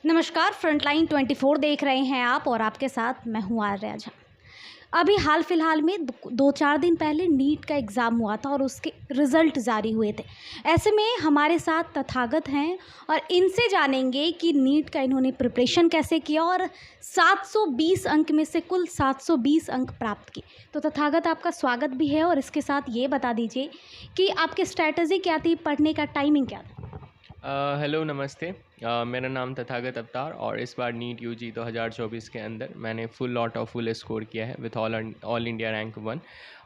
नमस्कार, फ्रंटलाइन 24 देख रहे हैं आप और आपके साथ मैं हूँ आर्या झा। अभी हाल फिलहाल में 2-4 दिन पहले नीट का एग्ज़ाम हुआ था और उसके रिज़ल्ट जारी हुए थे। ऐसे में हमारे साथ तथागत हैं और इनसे जानेंगे कि नीट का इन्होंने प्रिपरेशन कैसे किया और 720 अंक में से कुल 720 अंक प्राप्त किए। तो तथागत, आपका स्वागत भी है और इसके साथ ये बता दीजिए कि आपकी स्ट्रैटेजी क्या थी, पढ़ने का टाइमिंग क्या था? हेलो नमस्ते। मेरा नाम तथागत अवतार और इस बार नीट यूजी 2024 के अंदर मैंने फुल स्कोर किया है विथ ऑल इंडिया रैंक 1।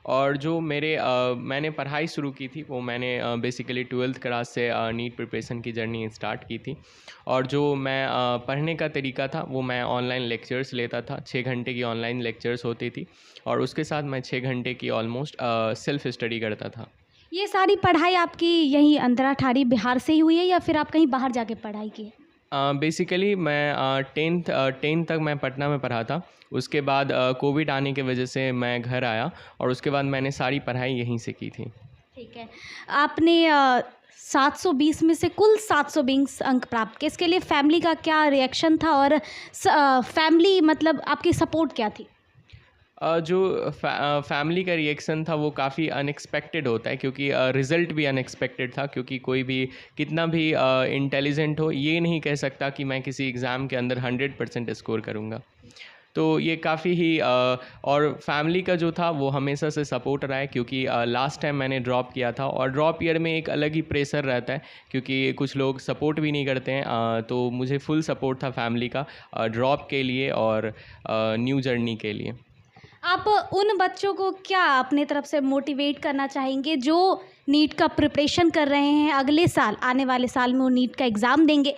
और जो मैंने पढ़ाई शुरू की थी वो मैंने बेसिकली 12th क्लास से नीट प्रिपरेशन की जर्नी स्टार्ट की थी। और जो मैं पढ़ने का तरीका था वो मैं ऑनलाइन लेक्चर्स लेता था। 6 घंटे की ऑनलाइन लेक्चर्स होती थी और उसके साथ मैं 6 घंटे की ऑलमोस्ट सेल्फ स्टडी करता था। ये सारी पढ़ाई आपकी यहीं अंतरा ठारी बिहार से ही हुई है या फिर आप कहीं बाहर जाके पढ़ाई की है? बेसिकली मैं 10th तक मैं पटना में पढ़ा था। उसके बाद कोविड आने की वजह से मैं घर आया और उसके बाद मैंने सारी पढ़ाई यहीं से की थी। ठीक है। आपने 720 में से कुल 720 अंक प्राप्त किए। इसके लिए फैमिली का क्या रिएक्शन था और फैमिली मतलब आपकी सपोर्ट क्या थी? जो फैमिली का रिएक्शन था वो काफ़ी अनएक्सपेक्टेड होता है, क्योंकि रिज़ल्ट भी अनएक्सपेक्टेड था। क्योंकि कोई भी कितना भी इंटेलिजेंट हो ये नहीं कह सकता कि मैं किसी एग्ज़ाम के अंदर 100% स्कोर करूँगा। तो ये काफ़ी ही और फैमिली का जो था वो हमेशा से सपोर्ट रहा है, क्योंकि लास्ट टाइम मैंने ड्रॉप किया था और ड्रॉप ईयर में एक अलग ही प्रेशर रहता है, क्योंकि कुछ लोग सपोर्ट भी नहीं करते हैं। तो मुझे फुल सपोर्ट था फैमिली का ड्रॉप के लिए और न्यू जर्नी के लिए। आप उन बच्चों को क्या अपने तरफ से मोटिवेट करना चाहेंगे जो नीट का प्रिपरेशन कर रहे हैं, अगले साल आने वाले साल में वो नीट का एग्ज़ाम देंगे,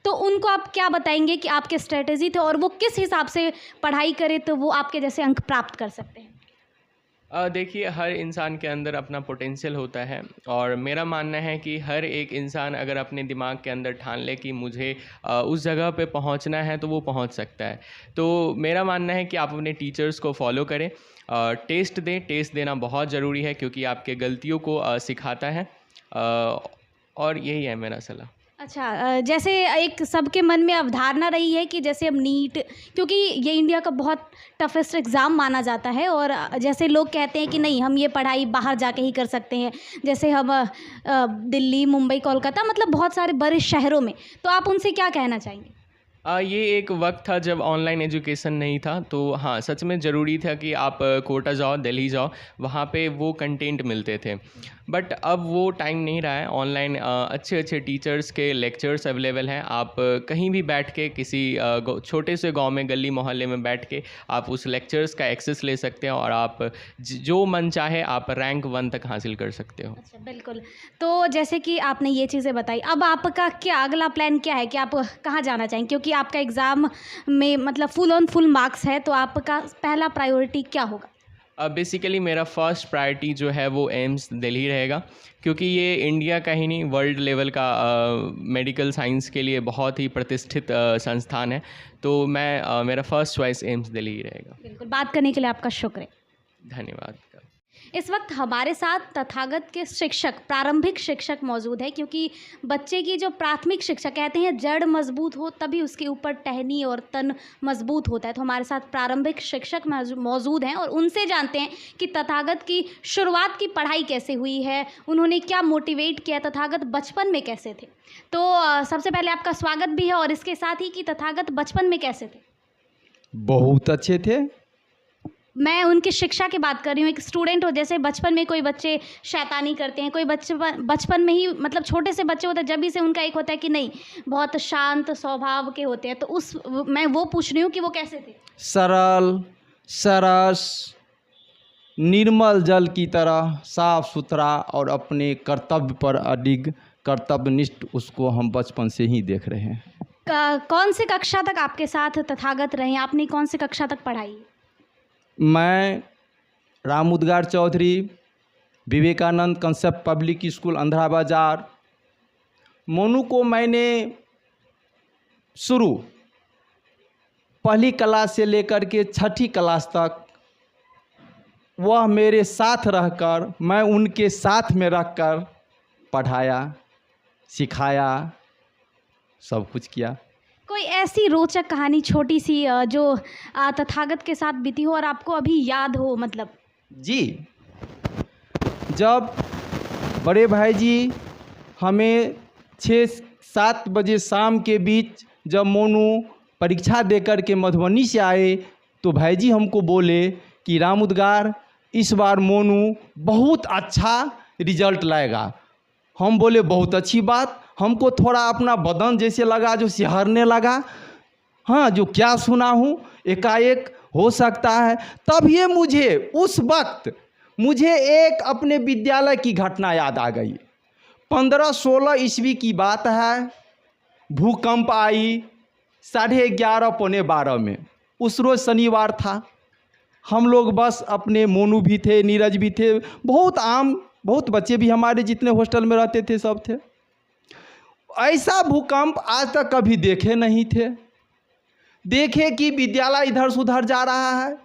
तो उनको आप क्या बताएंगे कि आपके स्ट्रेटजी थे और वो किस हिसाब से पढ़ाई करें तो वो आपके जैसे अंक प्राप्त कर सकते हैं? देखिए, हर इंसान के अंदर अपना पोटेंशियल होता है और मेरा मानना है कि हर एक इंसान अगर अपने दिमाग के अंदर ठान ले कि मुझे उस जगह पे पहुंचना है तो वो पहुंच सकता है। तो मेरा मानना है कि आप अपने टीचर्स को फॉलो करें, टेस्ट दें। टेस्ट देना बहुत ज़रूरी है क्योंकि आपके गलतियों को सिखाता है। और यही है मेरा सलाह। अच्छा, जैसे एक सबके मन में अवधारणा रही है कि जैसे अब नीट, क्योंकि ये इंडिया का बहुत टफेस्ट एग्ज़ाम माना जाता है और जैसे लोग कहते हैं कि नहीं, हम ये पढ़ाई बाहर जाके ही कर सकते हैं। जैसे हम दिल्ली, मुंबई, कोलकाता, मतलब बहुत सारे बड़े शहरों में। तो आप उनसे क्या कहना चाहेंगे? ये एक वक्त था जब ऑनलाइन एजुकेशन नहीं था, तो हाँ, सच में ज़रूरी था कि आप कोटा जाओ, दिल्ली जाओ, वहाँ पे वो कंटेंट मिलते थे। बट अब वो टाइम नहीं रहा है। ऑनलाइन अच्छे अच्छे टीचर्स के लेक्चर्स अवेलेबल हैं। आप कहीं भी बैठ के किसी छोटे से गांव में, गली मोहल्ले में बैठ के आप उस लेक्चर्स का एक्सेस ले सकते हैं और आप जो मन चाहे आप रैंक 1 तक हासिल कर सकते हो। अच्छा, बिल्कुल। तो जैसे कि आपने ये चीज़ें बताई, अब आपका क्या अगला प्लान क्या है कि आप कहाँ जाना चाहेंगे? क्योंकि आपका एग्ज़ाम में मतलब फुल ऑन फुल मार्क्स है, तो आपका पहला प्रायोरिटी क्या होगा? बेसिकली मेरा फर्स्ट प्रायोरिटी जो है वो एम्स दिल्ली रहेगा, क्योंकि ये इंडिया का ही नहीं वर्ल्ड लेवल का मेडिकल साइंस के लिए बहुत ही प्रतिष्ठित संस्थान है। तो मेरा फर्स्ट चॉइस एम्स दिल्ली ही रहेगा। बिल्कुल, बात करने के लिए आपका शुक्रिया। धन्यवाद। इस वक्त हमारे साथ तथागत के शिक्षक, प्रारंभिक शिक्षक मौजूद है, क्योंकि बच्चे की जो प्राथमिक शिक्षा, कहते हैं जड़ मजबूत हो तभी उसके ऊपर टहनी और तन मजबूत होता है। तो हमारे साथ प्रारंभिक शिक्षक मौजूद हैं और उनसे जानते हैं कि तथागत की शुरुआत की पढ़ाई कैसे हुई है, उन्होंने क्या मोटिवेट किया, तथागत बचपन में कैसे थे। तो सबसे पहले आपका स्वागत भी है और इसके साथ ही कि तथागत बचपन में कैसे थे। बहुत अच्छे थे। मैं उनकी शिक्षा की बात कर रही हूँ। एक स्टूडेंट हो, जैसे बचपन में कोई बच्चे शैतानी करते हैं, कोई बचपन में ही, मतलब छोटे से बच्चे होते हैं, जब भी से उनका एक होता है कि नहीं, बहुत शांत स्वभाव के होते हैं। तो मैं वो पूछ रही हूँ कि वो कैसे थे। सरल, सरस, निर्मल जल की तरह साफ सुथरा और अपने कर्तव्य पर अडिग, कर्तव्यनिष्ठ, उसको हम बचपन से ही देख रहे हैं। कौन सी कक्षा तक आपके साथ तथागत रहे? आपने कौन सी कक्षा तक पढ़ाई? मैं Ram Udgar Chaudhary, Vivekananda concept public school, Andhra Bazaar, Monu को मैंने शुरू पहली क्लास से लेकर के 6ठी क्लास तक वह मेरे साथ रहकर, मैं उनके साथ में रखकर पढ़ाया, सिखाया, सब कुछ किया। कोई ऐसी रोचक कहानी छोटी सी जो तथागत के साथ बीती हो और आपको अभी याद हो मतलब? जी, जब बड़े भाई जी हमें 6-7 बजे शाम के बीच जब मोनू परीक्षा देकर के मधुबनी से आए तो भाई जी हमको बोले कि राम उद्गार इस बार मोनू बहुत अच्छा रिजल्ट लाएगा। हम बोले बहुत अच्छी बात। हमको थोड़ा अपना बदन जैसे लगा जो सिहरने लगा। हाँ, जो क्या सुना हूँ एकाएक हो सकता है। तब ये मुझे उस वक्त मुझे एक अपने विद्यालय की घटना याद आ गई। 15-16 ईस्वी की बात है। भूकंप आई 11:30 पौने 12 में। उस रोज़ शनिवार था। हम लोग बस अपने मोनू भी थे, नीरज भी थे, बहुत बच्चे भी हमारे जितने हॉस्टल में रहते थे सब थे। ऐसा भूकंप आज तक कभी देखे नहीं थे। देखे कि विद्यालय इधर से उधर जा रहा है,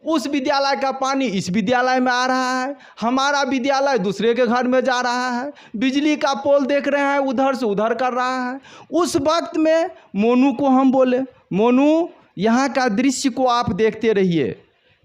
उस विद्यालय का पानी इस विद्यालय में आ रहा है, हमारा विद्यालय दूसरे के घर में जा रहा है, बिजली का पोल देख रहे हैं उधर से उधर कर रहा है। उस वक्त में मोनू को हम बोले, मोनू यहाँ का दृश्य को आप देखते रहिए,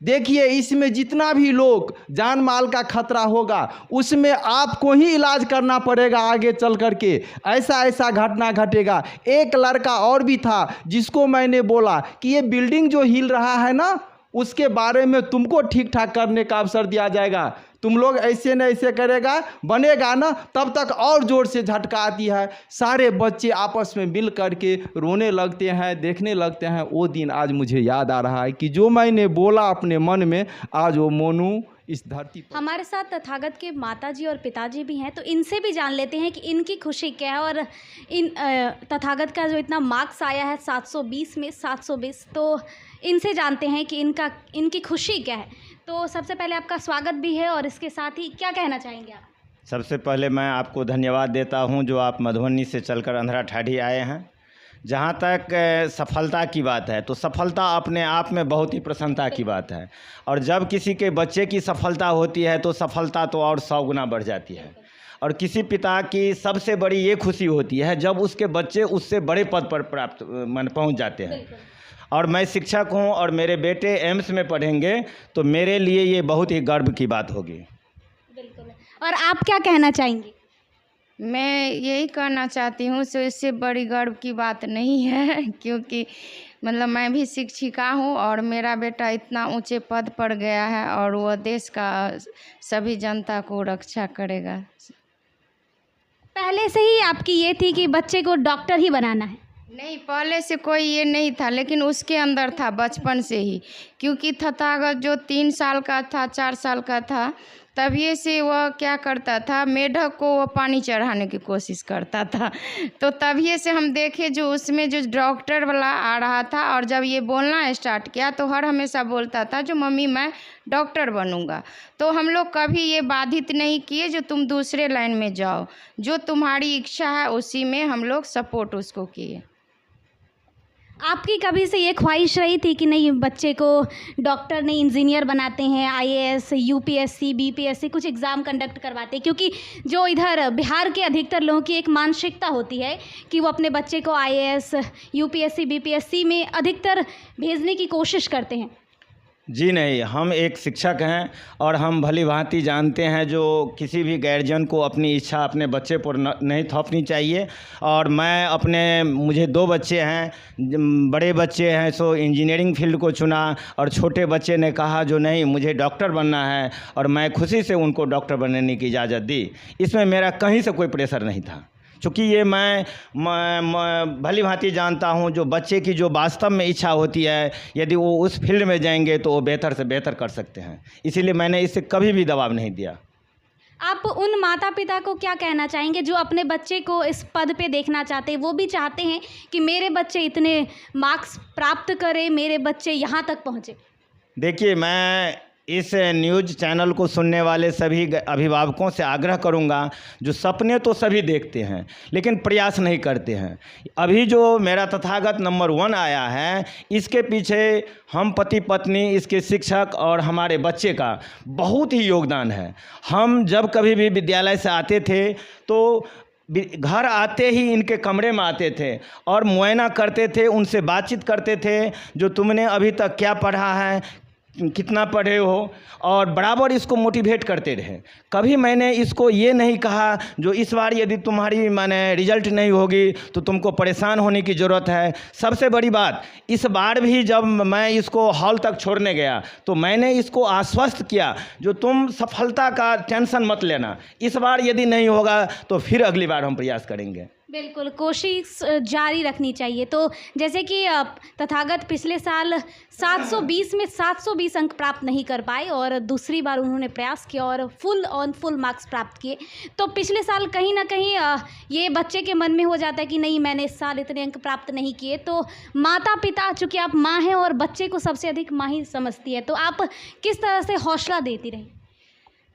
देखिए इसमें जितना भी लोग जान माल का खतरा होगा उसमें आपको ही इलाज करना पड़ेगा आगे चल करके। ऐसा ऐसा घटना घटेगा। एक लड़का और भी था जिसको मैंने बोला कि ये बिल्डिंग जो हिल रहा है ना उसके बारे में तुमको ठीक ठाक करने का अवसर दिया जाएगा। तुम लोग ऐसे न ऐसे करेगा बनेगा ना, तब तक और ज़ोर से झटका आती है। सारे बच्चे आपस में मिल करके रोने लगते हैं, देखने लगते हैं। वो दिन आज मुझे याद आ रहा है कि जो मैंने बोला अपने मन में, आज वो मोनू इस धरती पर। हमारे साथ तथागत के माताजी और पिताजी भी हैं, तो इनसे भी जान लेते हैं कि इनकी खुशी क्या है। और इन तथागत का जो इतना मार्क्स आया है 720 में 720, तो इनसे जानते हैं कि इनकी खुशी क्या है। तो सबसे पहले आपका स्वागत भी है और इसके साथ ही क्या कहना चाहेंगे आप? सबसे पहले मैं आपको धन्यवाद देता हूं जो आप मधुबनी से चलकर अंधरा ठाठी आए हैं। जहां तक सफलता की बात है तो सफलता अपने आप में बहुत ही प्रसन्नता की बात है। और जब किसी के बच्चे की सफलता होती है तो सफलता तो और 100 गुना बढ़ जाती है। और किसी पिता की सबसे बड़ी ये खुशी होती है जब उसके बच्चे उससे बड़े पद पर पहुँच जाते हैं। और मैं शिक्षक हूं और मेरे बेटे एम्स में पढ़ेंगे तो मेरे लिए ये बहुत ही गर्व की बात होगी। बिल्कुल। और आप क्या कहना चाहेंगी? मैं यही कहना चाहती हूँ सो इससे बड़ी गर्व की बात नहीं है क्योंकि मतलब मैं भी शिक्षिका हूँ और मेरा बेटा इतना ऊंचे पद पर गया है और वह देश का सभी जनता को रक्षा करेगा। पहले से ही आपकी ये थी कि बच्चे को डॉक्टर ही बनाना है? नहीं, पहले से कोई ये नहीं था, लेकिन उसके अंदर था बचपन से ही। क्योंकि तथागत जो 3 साल का था, 4 साल का था, तभी से वह क्या करता था, मेढक को वो पानी चढ़ाने की कोशिश करता था। तो तभी से हम देखे जो उसमें जो डॉक्टर वाला आ रहा था। और जब ये बोलना स्टार्ट किया तो हर हमेशा बोलता था जो मम्मी मैं डॉक्टर बनूंगा। तो हम लोग कभी ये बाधित नहीं किए जो तुम दूसरे लाइन में जाओ, जो तुम्हारी इच्छा है उसी में हम लोग सपोर्ट उसको किए। आपकी कभी से ये ख्वाहिश रही थी कि नहीं बच्चे को डॉक्टर नहीं इंजीनियर बनाते हैं, आईएएस, यूपीएससी, बीपीएससी कुछ एग्ज़ाम कंडक्ट करवाते हैं? क्योंकि जो इधर बिहार के अधिकतर लोगों की एक मानसिकता होती है कि वो अपने बच्चे को आईएएस, यूपीएससी, बीपीएससी में अधिकतर भेजने की कोशिश करते हैं। जी नहीं, हम एक शिक्षक हैं और हम भली भांति जानते हैं जो किसी भी गार्जियन को अपनी इच्छा अपने बच्चे पर नहीं थोपनी चाहिए। और मैं मुझे 2 बच्चे हैं, बड़े बच्चे हैं सो इंजीनियरिंग फील्ड को चुना और छोटे बच्चे ने कहा जो नहीं मुझे डॉक्टर बनना है, और मैं खुशी से उनको डॉक्टर बनने की इजाज़त दी। इसमें मेरा कहीं से कोई प्रेशर नहीं था, चूँकि ये मैं भली भांति जानता हूँ जो बच्चे की जो वास्तव में इच्छा होती है, यदि वो उस फील्ड में जाएंगे तो वो बेहतर से बेहतर कर सकते हैं। इसीलिए मैंने इससे कभी भी दबाव नहीं दिया। आप उन माता पिता को क्या कहना चाहेंगे जो अपने बच्चे को इस पद पे देखना चाहते हैं? वो भी चाहते हैं कि मेरे बच्चे इतने मार्क्स प्राप्त करें, मेरे बच्चे यहाँ तक पहुँचे। देखिए, मैं इस न्यूज़ चैनल को सुनने वाले सभी अभिभावकों से आग्रह करूंगा जो सपने तो सभी देखते हैं लेकिन प्रयास नहीं करते हैं। अभी जो मेरा तथागत नंबर 1 आया है, इसके पीछे हम पति पत्नी, इसके शिक्षक और हमारे बच्चे का बहुत ही योगदान है। हम जब कभी भी विद्यालय से आते थे तो घर आते ही इनके कमरे में आते थे और मुआयना करते थे, उनसे बातचीत करते थे, जो तुमने अभी तक क्या पढ़ा है, कितना पढ़े हो, और बराबर इसको मोटिवेट करते रहे। कभी मैंने इसको ये नहीं कहा जो इस बार यदि तुम्हारी माने रिजल्ट नहीं होगी तो तुमको परेशान होने की ज़रूरत है। सबसे बड़ी बात, इस बार भी जब मैं इसको हॉल तक छोड़ने गया तो मैंने इसको आश्वस्त किया जो तुम सफलता का टेंशन मत लेना, इस बार यदि नहीं होगा तो फिर अगली बार हम प्रयास करेंगे। बिल्कुल, कोशिश जारी रखनी चाहिए। तो जैसे कि तथागत पिछले साल 720 में 720 अंक प्राप्त नहीं कर पाए और दूसरी बार उन्होंने प्रयास किया और फुल मार्क्स प्राप्त किए। तो पिछले साल कहीं ना कहीं ये बच्चे के मन में हो जाता है कि नहीं, मैंने इस साल इतने अंक प्राप्त नहीं किए। तो माता पिता, चूँकि आप माँ हैं और बच्चे को सबसे अधिक माँ ही समझती है, तो आप किस तरह से हौसला देती रही?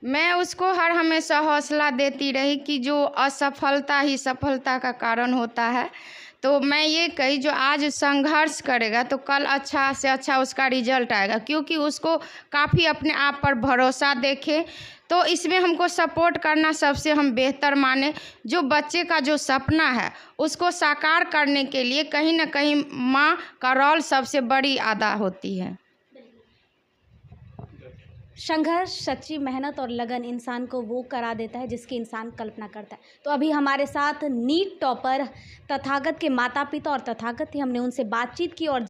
मैं उसको हर हमेशा हौसला देती रही कि जो असफलता ही सफलता का कारण होता है। तो मैं ये कही जो आज संघर्ष करेगा तो कल अच्छा से अच्छा उसका रिजल्ट आएगा, क्योंकि उसको काफ़ी अपने आप पर भरोसा देखे। तो इसमें हमको सपोर्ट करना सबसे हम बेहतर माने। जो बच्चे का जो सपना है उसको साकार करने के लिए कहीं ना कहीं माँ का रोल सबसे बड़ी अदा होती है। संघर्ष, सच्ची मेहनत और लगन इंसान को वो करा देता है जिसकी इंसान कल्पना करता है। तो अभी हमारे साथ नीट टॉपर तथागत के माता पिता और तथागत थे, हमने उनसे बातचीत की और